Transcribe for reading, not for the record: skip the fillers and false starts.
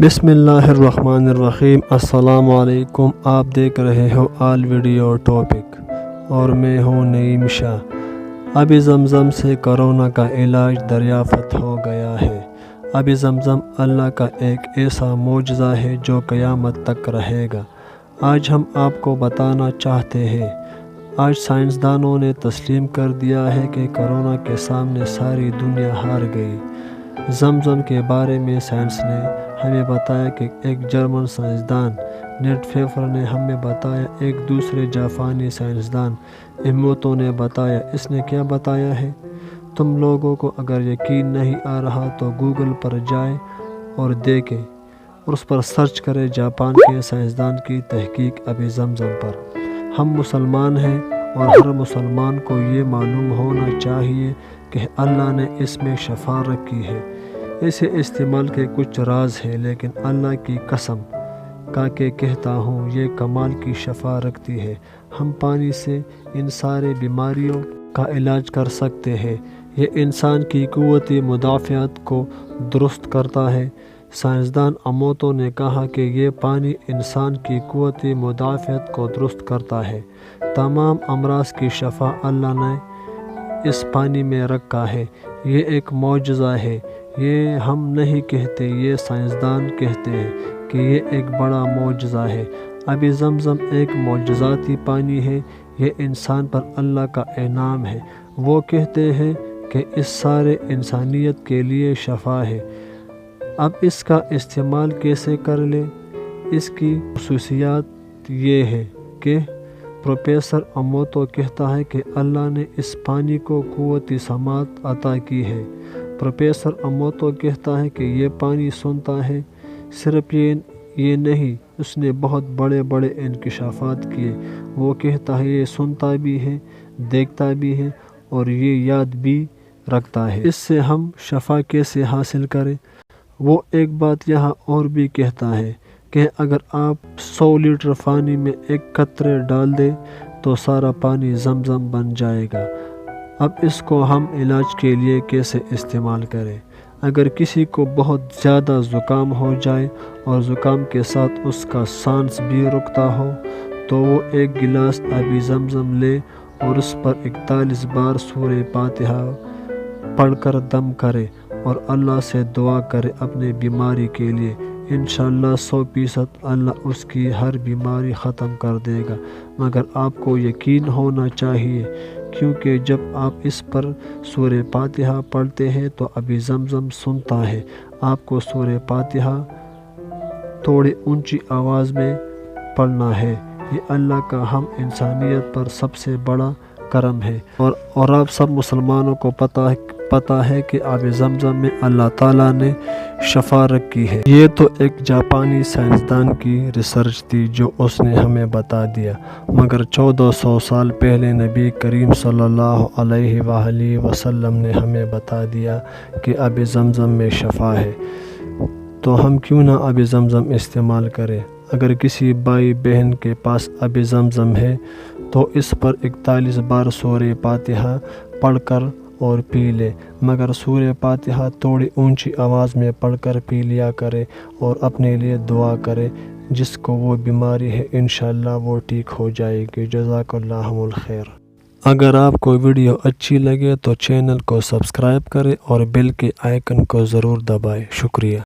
बिस्मिल्लाहिर्रहमानिर्रहीम। अस्सलाम वालेकुम। आप देख रहे हो आल वीडियो टॉपिक और मैं हूँ नईम शाह। अभी ज़मज़म से कोरोना का इलाज दरियाफ़त हो गया है। अभी ज़मज़म अल्लाह का एक ऐसा मोजज़ा है जो क़यामत तक रहेगा। आज हम आपको बताना चाहते हैं। आज साइंसदानों ने तस्लीम कर दिया है कि कोरोना के सामने सारी दुनिया हार गई। ज़मज़म के बारे में साइंस ने हमें बताया कि एक जर्मन साइंसदान नेट फेफर ने हमें बताया, एक दूसरे जापानी साइंसदान इमोतो ने बताया। इसने क्या बताया है? तुम लोगों को अगर यकीन नहीं आ रहा तो गूगल पर जाए और देखें और उस पर सर्च करें जापान के साइंसदान की तहकीक अभी ज़मज़म पर। हम मुसलमान हैं और हर मुसलमान को ये मालूम होना चाहिए कि अल्लाह ने इसमें शफा रखी है। इसे इस्तेमाल के कुछ राज है, लेकिन अल्लाह की कसम का के कहता हूँ ये कमाल की शफा रखती है। हम पानी से इन सारे बीमारियों का इलाज कर सकते हैं। ये इंसान की क़ुव्वत मुदाफ़ियत को दुरुस्त करता है। साइंसदान अमोतो ने कहा कि ये पानी इंसान की क़ुव्वत मुदाफ़ियत को दुरुस्त करता है। तमाम अमराज़ की शफा अल्लाह ने इस पानी में रखा है। ये एक मौजज़ा है। ये हम नहीं कहते, ये साइंसदान कहते हैं कि ये एक बड़ा मौजज़ा है। अभी ज़मज़म एक मौजज़ाती पानी है। ये इंसान पर अल्लाह का इनाम है। वो कहते हैं कि इस सारे इंसानियत के लिए शफा है। अब इसका इस्तेमाल कैसे कर ले? इसकी खुसूसियात ये है कि प्रोफेसर अमोतो कहता है कि अल्लाह ने इस पानी को क़ुव्वत समात अता की है। प्रोफेसर अमोतो कहता है कि ये पानी सुनता है। सिर्फ ये नहीं, उसने बहुत बड़े बड़े इंकशाफात किए। वो कहता है ये सुनता भी है, देखता भी है और ये याद भी रखता है। इससे हम शफा कैसे हासिल करें? वो एक बात यहाँ और भी कहता है कि अगर आप 100 लीटर पानी में एक कतरे डाल दें तो सारा पानी ज़मज़म बन जाएगा। अब इसको हम इलाज के लिए कैसे इस्तेमाल करें? अगर किसी को बहुत ज़्यादा ज़ुकाम हो जाए और ज़ुकाम के साथ उसका सांस भी रुकता हो तो वो एक गिलास अभी ज़मज़म ले और उस पर 41 बार सूरह फातिहा पढ़कर दम करे और अल्लाह से दुआ करे अपने बीमारी के लिए। इंशाअल्लाह 100% अल्लाह उसकी हर बीमारी ख़त्म कर देगा। मगर आपको यकीन होना चाहिए, क्योंकि जब आप इस पर सूरह फातिहा पढ़ते हैं तो अभी ज़मज़म सुनता है। आपको सूरह फातिहा थोड़ी ऊंची आवाज़ में पढ़ना है। ये अल्लाह का हम इंसानियत पर सबसे बड़ा करम है। और आप सब मुसलमानों को पता है कि आब ज़मज़म में अल्लाह ताला ने शफा रखी है। ये तो एक जापानी साइंसदान की रिसर्च थी जो उसने हमें बता दिया, मगर 1400 साल पहले नबी करीम सल्लल्लाहु अलैहि वसल्लम ने हमें बता दिया कि आब ज़मज़म में शफा है। तो हम क्यों ना आब ज़मज़म इस्तेमाल करें? अगर किसी भाई बहन के पास आब ज़मज़म है तो इस पर 41 बार सूरह फातिहा पढ़कर और पी ले, मगर सूरह फातिहा थोड़ी ऊंची आवाज़ में पढ़कर पी लिया करे और अपने लिए दुआ करे। जिसको वो बीमारी है इंशाअल्लाह वो ठीक हो जाएगी। जज़ाकल्लाहुल खैर। अगर आपको वीडियो अच्छी लगे तो चैनल को सब्सक्राइब करें और बेल के आइकन को ज़रूर दबाएं। शुक्रिया।